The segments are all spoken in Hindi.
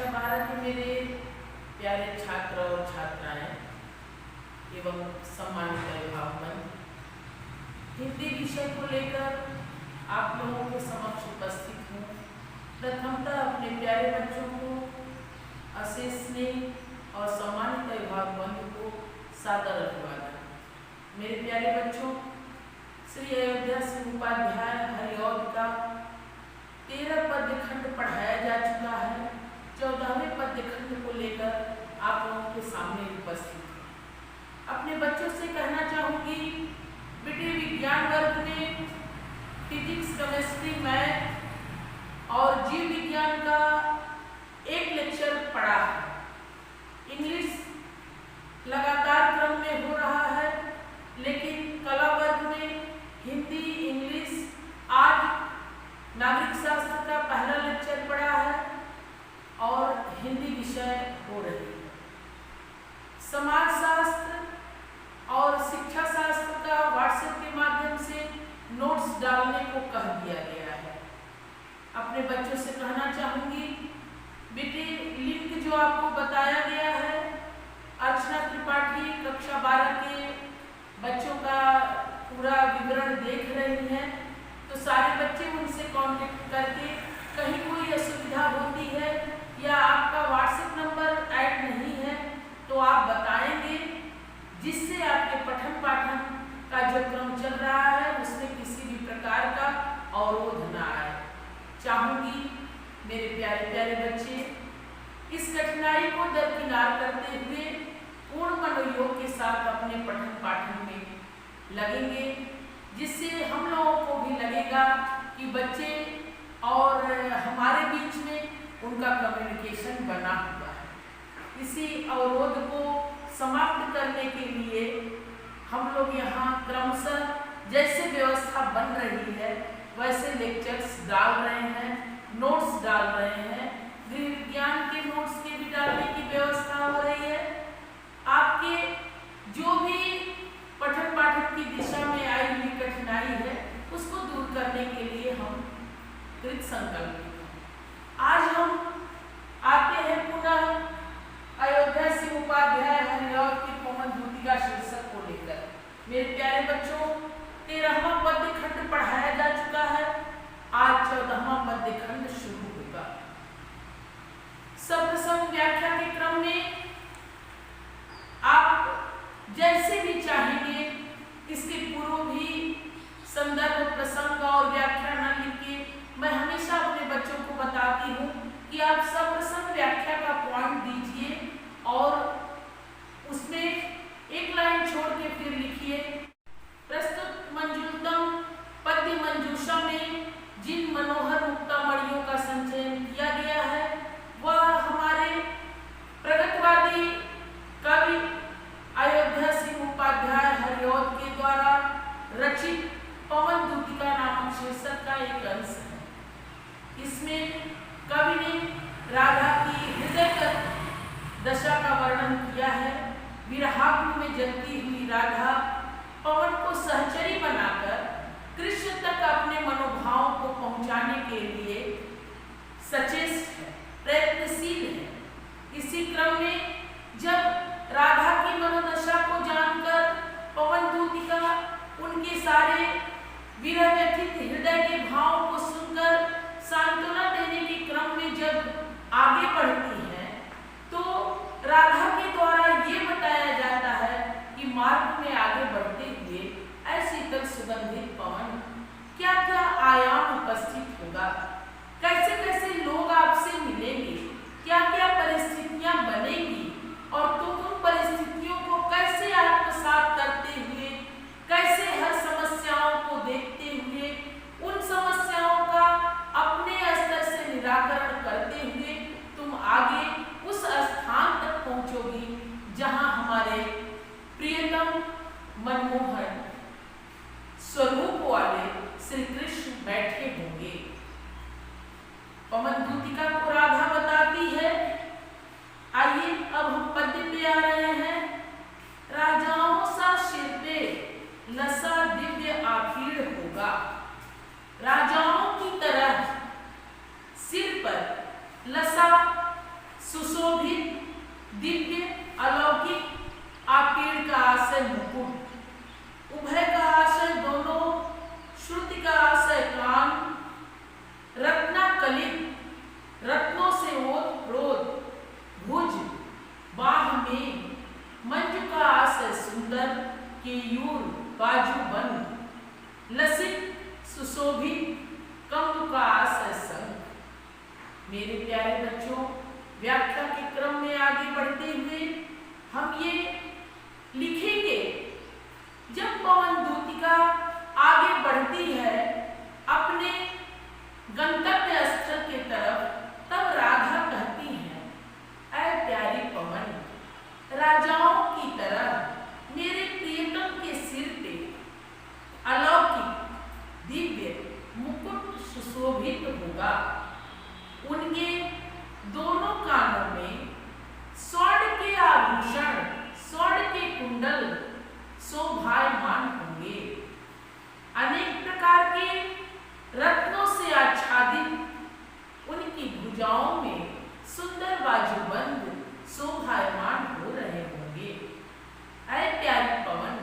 कक्षा 12 के मेरे प्यारे छात्र और छात्राएं एवं सम्मानित अभिभावक, हिंदी विषय को लेकर आप लोगों के समक्ष उपस्थित हूँ। प्रथमतः अपने प्यारे बच्चों को अशेष स्नेह और सम्मानित अभिभावक को सादर अभिवादन। मेरे प्यारे बच्चों, श्री अयोध्या सिंह उपाध्याय हरिऔध का 13 पद्य खंड पढ़ाया जा चुका है। 14वें पद्य खंड को लेकर आप लोगों के सामने उपस्थित हूँ। अपने बच्चों से कहना चाहूँगी, बेटे विज्ञान वर्ग में फिजिक्स, केमिस्ट्री, मैथ और जीव विज्ञान का एक लेक्चर पढ़ा है। इंग्लिश लगातार क्रम में हो रहा है, लेकिन कला वर्ग में हिंदी, इंग्लिश, आज नागरिक शास्त्र का पहला लेक्चर पढ़ा है और हिंदी विषय हो रही है। समाज शास्त्र और शिक्षा शास्त्र का व्हाट्सएप के माध्यम से नोट्स डालने को कह दिया गया है। अपने बच्चों से कहना चाहूँगी, बेटे लिंक जो आपको बताया गया है, अर्चना त्रिपाठी कक्षा 12 के बच्चों का पूरा विवरण देख रही हैं, तो सारे बच्चे उनसे कांटेक्ट करके कहीं कोई असुविधा होती है या आपका व्हाट्सएप नंबर ऐड नहीं है तो आप बताएंगे, जिससे आपके पठन पाठन का जो क्रम चल रहा है उसमें किसी भी प्रकार का अवरोध न आए। चाहूँगी मेरे प्यारे प्यारे बच्चे इस कठिनाई को दरकिनार करते हुए पूर्ण मनोयोग के साथ अपने पठन पाठन में लगेंगे, जिससे हम लोगों को भी लगेगा कि बच्चे और हमारे बीच में उनका कम्युनिकेशन बना हुआ है। इसी अवरोध को समाप्त करने के लिए हम लोग यहाँ क्रमशः जैसे व्यवस्था बन रही है वैसे लेक्चर्स डाल रहे हैं, नोट्स डाल रहे हैं। गृह विज्ञान के नोट्स के भी डालने की व्यवस्था हो रही है। आपके जो भी पठन पाठन की दिशा में आई हुई कठिनाई है उसको दूर करने के लिए हम कृत संकल्पित हैं। आज हम आते हैं पुनः अयोध्या सिंह उपाध्याय हरिऔध की पवन दूतिका शीर्षक को लेकर। मेरे प्यारे बच्चों, 13वां पद्य खंड पढ़ाया जा चुका है, आज 14वां पद्य खंड शुरू होगा। सर्वसंग व्याख्या के क्रम में आप जैसे भी चाहेंगे इसके पूर्व भी संदर्भ, प्रसंग और व्याख्या न लिखे। मैं हमेशा अपने बच्चों को बताती हूँ कि आप सप्रसंग व्याख्या का पॉइंट दीजिए और उसमें एक लाइन छोड़ के फिर लिखिए। प्रस्तुत मंजूलतम पद्य मंजूषा में जिन मनोहर मुक्तामणियों का संचयन किया गया है वह हमारे प्रगतिवादी कवि अयोध्या सिंह उपाध्याय हरिऔध के द्वारा रचित पवन दूतिका नामक शीर्षक का एक अंश है। इसमें कवि ने राधा की हृदय दशा का वर्णन किया है। विरहाग्नि में जलती हुई राधा पवन को सहचरी बनाकर कृष्ण तक अपने मनोभाव को पहुंचाने के लिए सचेष्ट है, प्रयत्नशील है। इसी क्रम में जब राधा की मनोदशा को जानकर पवन दूतिका उनके सारे विरह व्यथित हृदय के भाव को सुनकर सांत्वना देने के क्रम में जब आगे बढ़ती है तो राधा के द्वारा ये बताया जाता है कि मार्ग में आगे बढ़ते हुए ऐसी तक सुगंधित पवन क्या क्या आयाम उपस्थित होगा, कैसे कैसे लोग आपसे मिलेंगे, क्या क्या परिस्थितियां बनेंगी और तुम उन परिस्थितियों को कैसे आत्मसात करते हुए, कैसे हर समस्याओं को देखते हुए उन समस्याओं प्यारे बच्चों, व्याख्या के क्रम में आगे बढ़ते हुए हम ये लिखेंगे, जब पवन दूतिका आगे बढ़ती है अपने गंतव्य स्थल के तरफ, तब राधा कहती है, ऐ प्यारी पवन, राजाओं की तरह मेरे प्रियतम के सिर पे अलौकिक दिव्य मुकुट सुशोभित होगा। उनके दोनों कानों में स्वर्ण के आभूषण, स्वर्ण के कुंडल शोभायमान होंगे। अनेक प्रकार के रत्नों से आच्छादित उनकी भुजाओं में सुंदर बाजूबंद शोभायमान हो रहे होंगे। ऐ प्यारी पवन,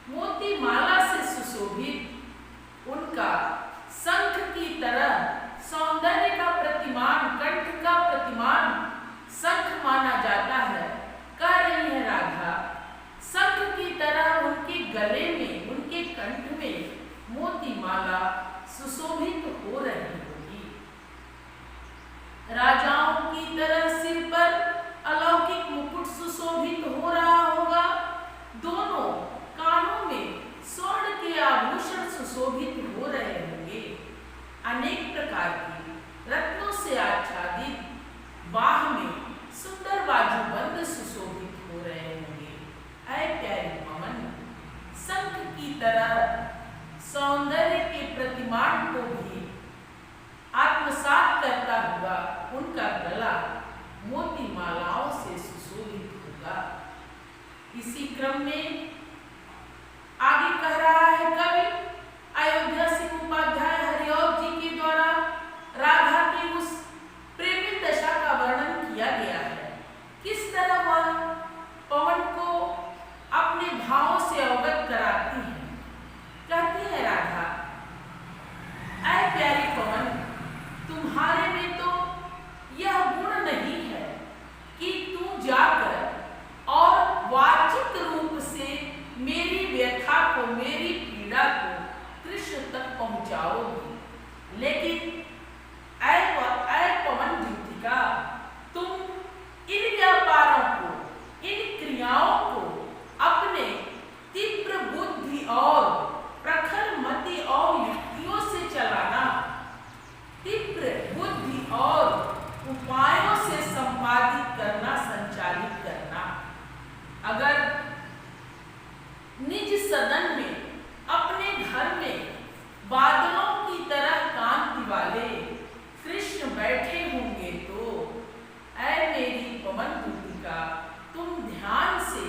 मोती माला से सुशोभित उनका शंख की तरह सौंदर्य का प्रतिमान, कंठ का प्रतिमान शंख माना जाता है। कह रही है राधा, शंख की तरह उनके गले में, उनके कंठ में मोती माला सुशोभित हो रही होगी। राजाओं की तरह सिर पर अलौकिक मुकुट सुशोभित हो रहा होगा। दोनों कानों में स्वर्ण के आभूषण सुशोभित हो रहे होंगे। अनेक प्रकार की रत्नों से आच्छादित बाह में सुंदर बाजूबंद सुशोभित हो रहे होंगे। ऐ प्यारी पवन, शंख की तरह सौंदर्य के प्रतिमान को भी आत्मसात करता हुआ उनका गला मोती मालाओं से सुशोभित होगा। इसी क्रम में आगे कह रहा है कवि, अयोध्या सिंह उपाध्याय हरिऔध जी के द्वारा राधा की उस प्रेमी दशा का वर्णन किया गया है। किस तरह वह पवन को अपने भावों से अवगत कराती है। कहती है राधा, ऐ प्यारी पवन, तुम्हारे में तो यह गुण नहीं है कि तू जाकर और वाचिक रूप से मेरी व्यथा को, मेरी पीड़ा को कृष्ण तक पहुंचाओगी। लेकिन ऐ पवन दूतिका, तुम इन व्यापारों को, इन क्रियाओं को अपने तीव्र बुद्धि और प्रखर मति और युक्तियों से चलाना, तीव्र बुद्धि और उपायों से संपादित करना, संचालित करना। अगर निज सदन में, अपने घर में बादलों की तरह कांति वाले कृष्ण बैठे होंगे तो ऐ मेरी पवन दूतिका, तुम ध्यान से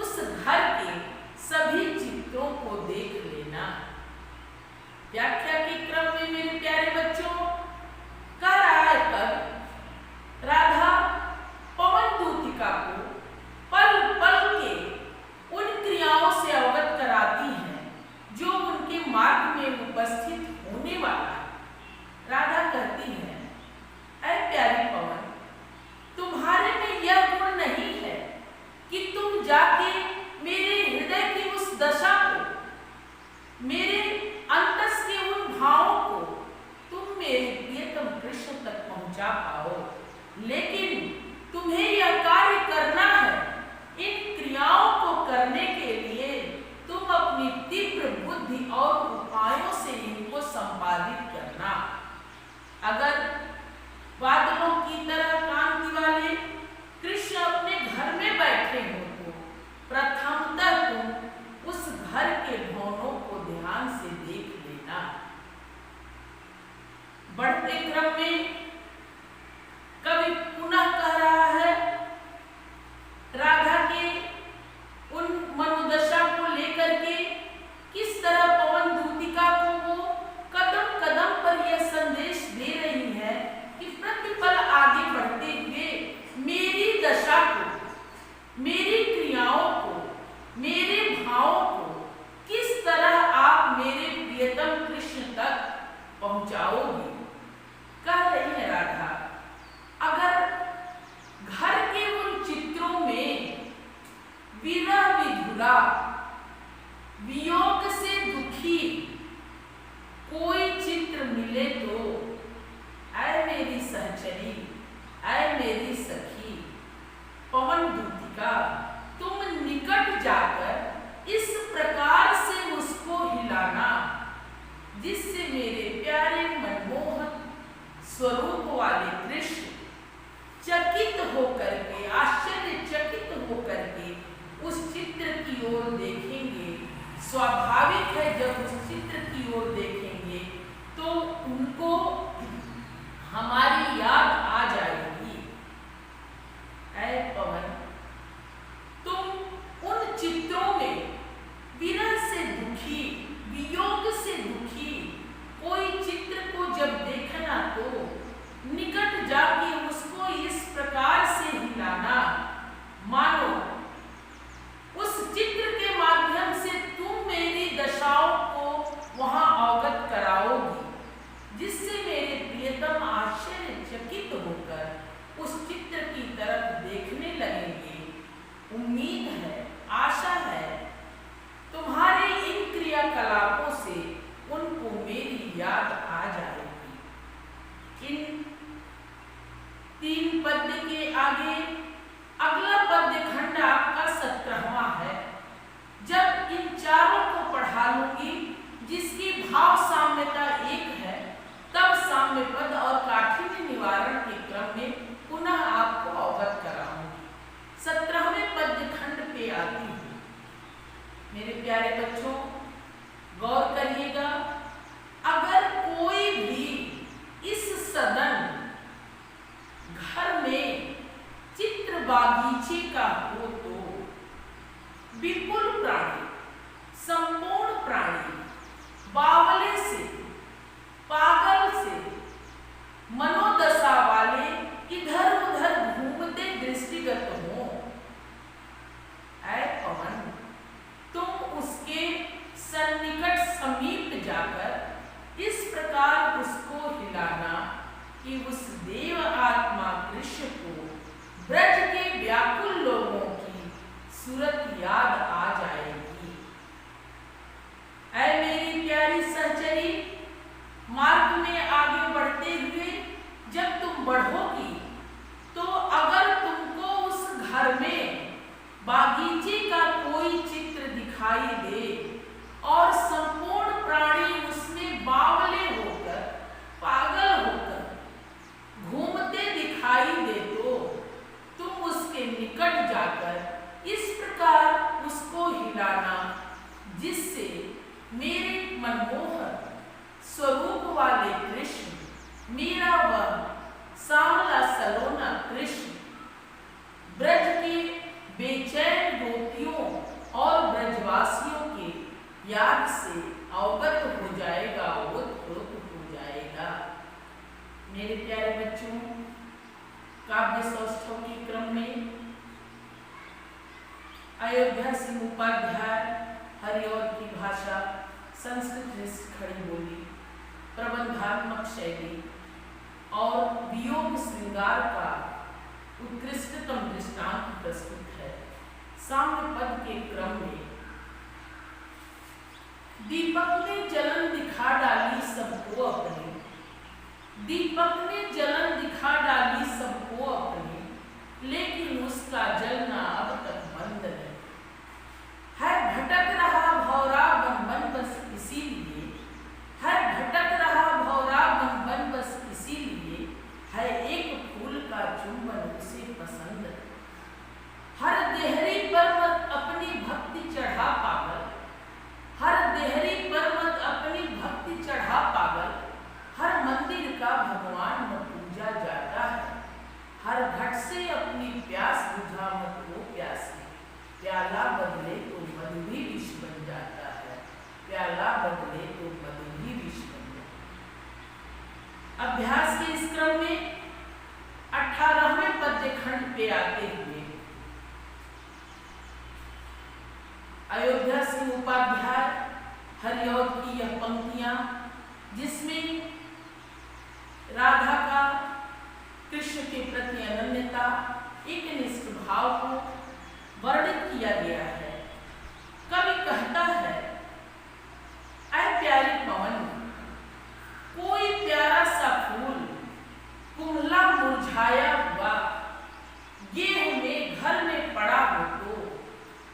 उस घर के सभी चित्रों को देख लेना। व्याख्या के क्रम में मेरे प्यारे बच्चों, कह रहा है तब राधा पवन दूतिका को पल पल के उन क्रियाओं से अवगत कराती है जो उनके मार्ग में उपस्थित होने वाला है। राधा कहती है, ऐ प्यारी पवन, तुम्हारे में यह गुण नहीं है कि तुम जाके मेरे हृदय की उस दशा को, मेरे अंतस के उन भावों को तुम मेरे प्रियतम कृष्ण तक पहुंचा पाओ। लेकिन तुम्हें यह कार्य करना है। इन क्रियाओं को करने के लिए तुम अपनी तीव्र बुद्धि और उपायों से इनको संपादित करना। अगर बादलों की तरह कांति वाले कृष्ण अपने घर में बैठे हो तो प्रथमतः तुम उस घर के भवनों को ध्यान से देख लेना। बढ़ते क्रम में कवि पुनः कह रहा है, राधा के उन मनोदशा को लेकर के किस तरह पवन दूतिका को वो कदम कदम पर यह संदेश दे रही है कि प्रतिपल उम्मीद है, आशा है तुम्हारे इन क्रियाकलापों से उनको मेरी याद आ जाएगी। इन 3 पद्य के आगे अगला पद्य खंड आपका 17वां है। जब इन चारों को पढ़ा लूंगी जिसकी भाव साम्यता एक है, तब साम्य पद और काठिन्य निवारण के क्रम में पुनः आपको अवगत कराऊंगी। 17वें पद्य खंड पे आती हूँ। मेरे प्यारे बच्चों, गौर करिएगा, अगर कोई भी इस सदन घर में चित्र बागीचे का हो तो विपुल प्राणी, संपूर्ण प्राणी, बावले से, पागल से, मनोदशा वाले इधर उधर घूमते दृष्टिगत हो, ऐ पवन तुम उसके सन्निकट समीप जाकर इस प्रकार उसको हिलाना कि उस देव आत्मा कृष्ण को ब्रज के व्याकुल लोगों की सूरत याद आ जाएगी। ऐ मेरी प्यारी सहचरी, मार्ग में आगे बढ़ते हुए जब तुम बढ़ोगी तो अगर तुमको उस घर में बागीचे का कोई चित्र दिखाई दे और संपूर्ण प्राणी उसमें बावले होकर, पागल होकर घूमते दिखाई दे तो तुम उसके निकट जाकर इस प्रकार उसको हिलाना जिससे मेरे मनमोहक स्वरूप वाले कृष्ण, मेरा वह सांवला सलोना कृष्ण, ब्रज के बेचैन गोपियों और ब्रजवासियों के याद से अवगत हो जाएगा, ओतप्रोत हो जाएगा। मेरे प्यारे बच्चों, काव्य सौष्ठव के क्रम में अयोध्या सिंह उपाध्याय हरिऔध की भाषा, संस्कृत खड़ी बोली, प्रबंधात्मक शैली और वियोग श्रृंगार का उत्कृष्टतम दृष्टांत प्रस्तुत है। साम्य पद के क्रम में दीपक ने जलन दिखा डाली सबको अपने, दीपक ने जलन दिखा डाली सबको अपने, लेकिन उसका जलना अब तक बंद नहीं है। भटक रहा भौरा बन बन बस इसीलिए, है भटक रहा भौरा बन बन बस इसीलिए, है एक फूल का चुंबन उसे पसंद। हर देहरी पर्वत अपनी भक्ति चढ़ा पागल, हर देहरी पर्वत अपनी भक्ति चढ़ा पागल, हर मंदिर का भगवान न पूजा जाता है। हर घट से अपनी प्यास बुझा मत वो प्यासी, प्याला बदले तो मधु भी विष बन जाता है, प्याला बदले तो मधु भी विष बन जाता है। अभ्यास के इस क्रम में 18वें पद्य खंड पे आते हुए अयोध्या सिंह उपाध्याय हरिऔध की यह पंक्तियां, जिसमें राधा का कृष्ण के प्रति अनन्यता, एकनिष्ठ भाव को वर्णित किया गया है। कवि कहता है, ऐ प्यारी पवन, कोई प्यारा सा फूल कुमला मुरझाया हुआ गेहूं में घर में पड़ा हो तो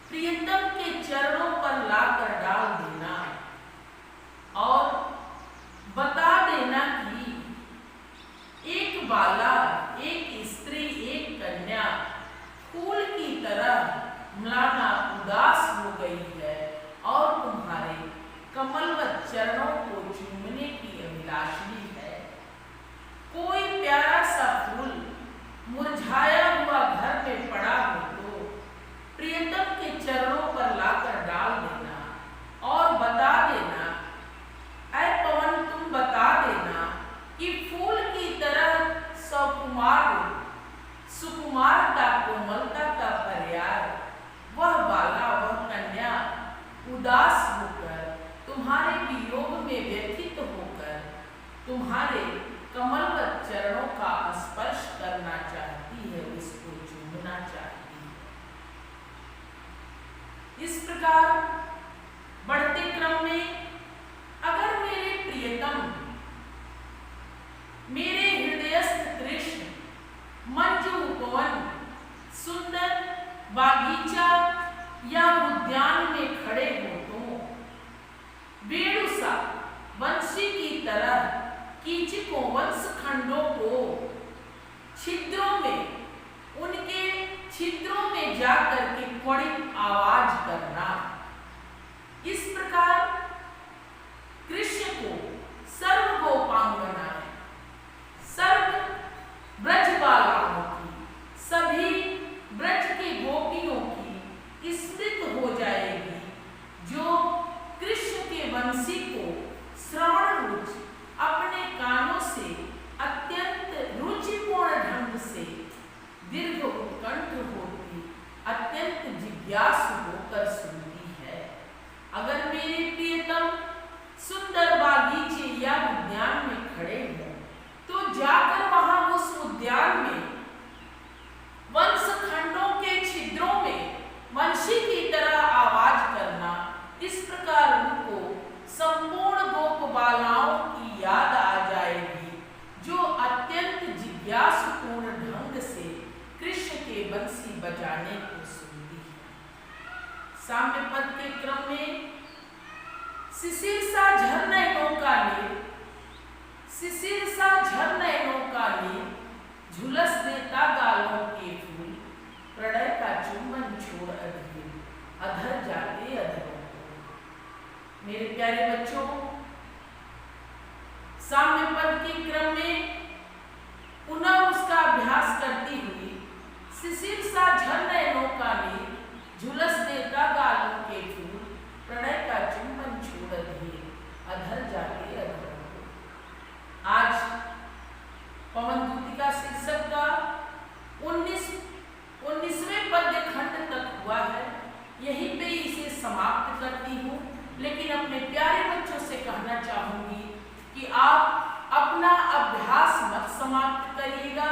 प्रियतम के चरणों पर लाकर डाल देना और बता देना कि एक बाला, एक स्त्री, एक कन्या फूल की तरह म्लाना उदास हो गई है और तुम्हारे कमलवत चरणों को चूमने की अभिलाषणी है। कोई प्यारा सा फूल मुरझाया हुआ घर में पड़ा हो तो प्रियतम के चरणों पर लाकर डाल देना और बता देना, ऐ पवन तुम बता देना कि फूल की तरह सुकुमारता, कोमलता का पर्याय वह बाला, वह कन्या उदास होकर, तुम्हारे वियोग में व्यथित होकर तुम्हारे कमलवत चरणों का स्पर्श करना चाहती है, उसको चूमना चाहती है। प्रकार बढ़ते क्रम में अगर मेरे प्रियतम मेरे हृदयस्थ कृष्ण मंजू उपवन सुंदर बागीचा या उद्यान में खड़े हो तो वेणुसा वंशी की तरह कीचको वंश खंडों को छिद्रों में उनके छिद्रों में जाकर के त्वरित आवाज करना। इस प्रकार कृष्ण को सर्व गोपांगनाएं सर्व ब्रजबालाओं की सभी ब्रज के गोपियों की स्मृत हो जाएगी, जो कृष्ण के वंशी को श्रवण रुच अपने कानों से अत्यंत रुचिपूर्ण ढंग से दीर्घ उत्कंठ होती अत्यंत जिज्ञासु होकर सुनती है। अगर मेरे प्रियतम सुंदर बागीचे या उद्यान में खड़े हों तो जाकर वहां उस उद्यान में वंश खंडों के छिद्रों में वंशी की तरह आवाज करना। इस प्रकार उनको संपूर्ण गोप बालाओं की याद आ जाएगी, जो अत्यंत जिज्ञासुपूर्ण ढंग से कृष्ण के बंसी बजाने को सुनती है। साम्य पद के क्रम में शिशिरसा झरनयनों का ले शिशिरसा झरनयनों का ले झुलस देता गालों के फूल प्रणय का चुंबन छोड़ अधीर अधर जाते अधरों को। मेरे प्यारे बच्चों, साम्य पद के क्रम में पुनः उसका अभ्यास करती हुई शिशिरसा झरनयनों का ले झुलस देता गालों के फूल प्रणय का चुंबन छोड़ अधीर अधर जाते अधरों को। आज पवन दूतिका शीर्षक का 19वें पद्य खंड तक हुआ है। यहीं पे इसे समाप्त करती हूँ, लेकिन अपने प्यारे बच्चों से कहना चाहूंगी कि आप अपना अभ्यास मत समाप्त करिएगा।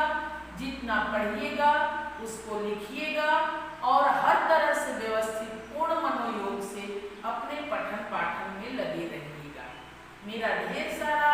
जितना पढ़िएगा उसको लिखिएगा और हर तरह से व्यवस्थित पूर्ण मनोयोग से अपने पठन पाठन में लगे रहिएगा। मेरा ढेर सारा